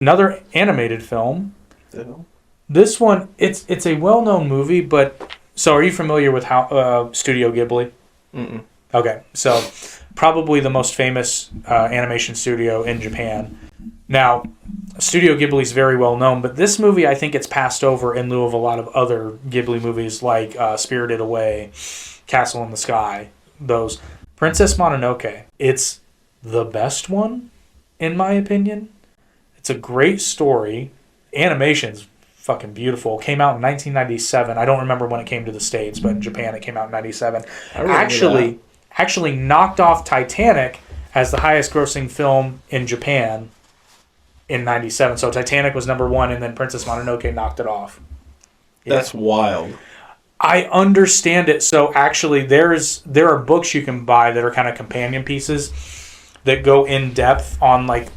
Another animated film. Yeah. This one, it's a well-known movie, but... So are you familiar with Studio Ghibli? Mm-mm. Okay, so probably the most famous animation studio in Japan. Now, Studio Ghibli is very well known, but this movie, I think it's passed over in lieu of a lot of other Ghibli movies like Spirited Away, Castle in the Sky, those. Princess Mononoke, it's the best one, in my opinion. It's a great story. Animation's fucking beautiful. Came out in 1997. I don't remember when it came to the States, but in Japan it came out in 97. Actually knocked off Titanic as the highest grossing film in Japan in 97. So Titanic was number one, and then Princess Mononoke knocked it off. Yeah. That's wild. I understand it. So actually there are books you can buy that are kind of companion pieces that go in depth on like...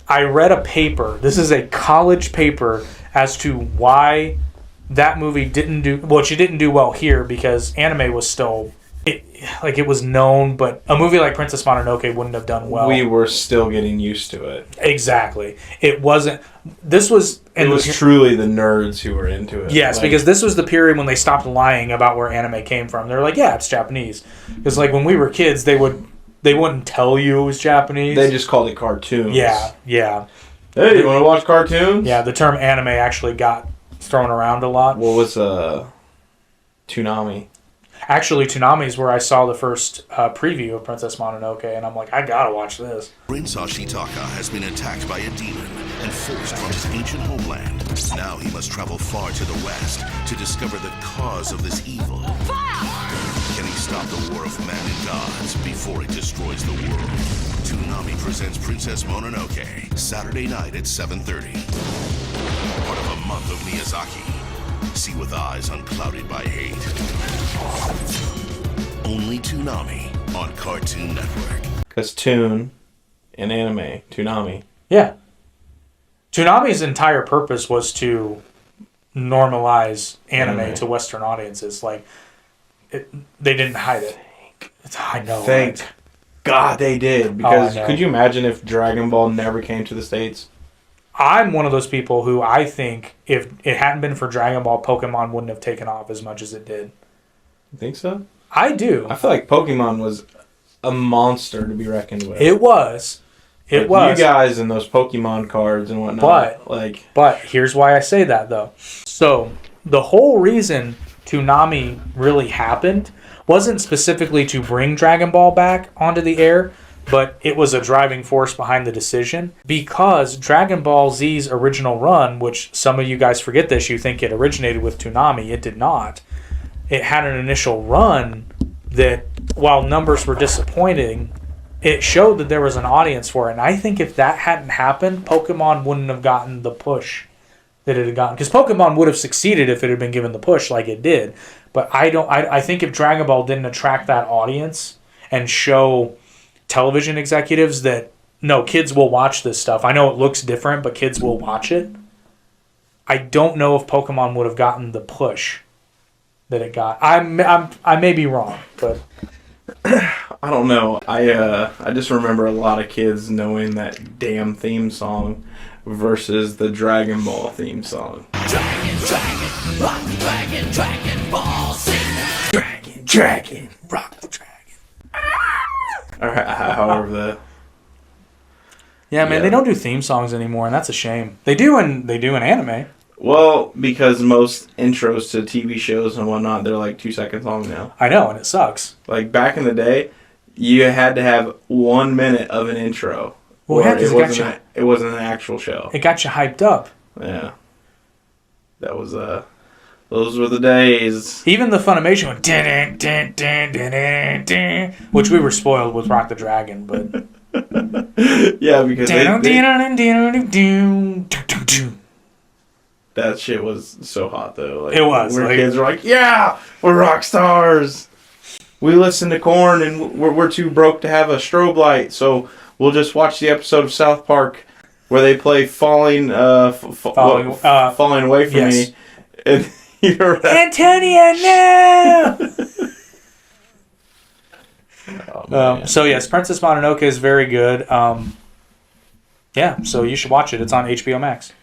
I read a paper. This is a college paper as to why that movie didn't do... Well, she didn't do well here because anime was still... It was known, but a movie like Princess Mononoke wouldn't have done well. We were still getting used to it. Exactly. It wasn't... This was... It was truly the nerds who were into it. Yes, because this was the period when they stopped lying about where anime came from. They're like, yeah, it's Japanese. Because like when we were kids, they wouldn't tell you it was Japanese. They just called it cartoons. Yeah. Hey, you want to watch cartoons? Yeah, the term anime actually got thrown around a lot. What was Toonami? Actually, Toonami is where I saw the first preview of Princess Mononoke, and I'm like, I gotta watch this. Prince Ashitaka has been attacked by a demon and forced from his ancient homeland. Now he must travel far to the west to discover the cause of this evil. Can he stop the war of man and gods before it destroys the world? Toonami presents Princess Mononoke, Saturday night at 7:30. Part of a month of Miyazaki. See with eyes unclouded by hate. Only Toonami on Cartoon Network. Because Toon in anime, Toonami. Yeah. Toonami's entire purpose was to normalize anime to Western audiences. Like, they didn't hide it. I know. Thank God they did. Because could you imagine if Dragon Ball never came to the States? I'm one of those people who I think if it hadn't been for Dragon Ball, Pokemon wouldn't have taken off as much as it did. You think so? I do. I feel like Pokemon was a monster to be reckoned with. It was. It was. You guys and those Pokemon cards and whatnot. But here's why I say that, though. So, the whole reason Toonami really happened wasn't specifically to bring Dragon Ball back onto the air, but it was a driving force behind the decision because Dragon Ball Z's original run, which some of you guys forget this, you think it originated with Toonami. It did not. It had an initial run that, while numbers were disappointing, it showed that there was an audience for it. And I think if that hadn't happened, Pokemon wouldn't have gotten the push that it had gotten. Because Pokemon would have succeeded if it had been given the push like it did. But I think if Dragon Ball didn't attract that audience and show television executives that, no, kids will watch this stuff. I know it looks different, but kids will watch it. I don't know if Pokemon would have gotten the push that it got. I may be wrong, but I don't know. I just remember a lot of kids knowing that damn theme song versus the Dragon Ball theme song. Dragon, rock the dragon, Dragon Ball, sing. Dragon, rock the dragon. Or however the... Yeah, man, they don't do theme songs anymore, and that's a shame. They do in anime. Well, because most intros to TV shows and whatnot, they're like 2 seconds long now. I know, and it sucks. Like, back in the day, you had to have 1 minute of an intro. Well, yeah, it wasn't an actual show. It got you hyped up. Yeah. That was, those were the days. Even the Funimation went, din, din, din, din, din, din, which we were spoiled with Rock the Dragon, but... Yeah, because that shit was so hot, though. Like, it was. Kids were like, yeah, we're rock stars. We listen to Korn, and we're too broke to have a strobe light, so we'll just watch the episode of South Park where they play Falling Away From Me. And you're right. Antonia, no! So, yes, Princess Mononoke is very good. Yeah, so you should watch it. It's on HBO Max.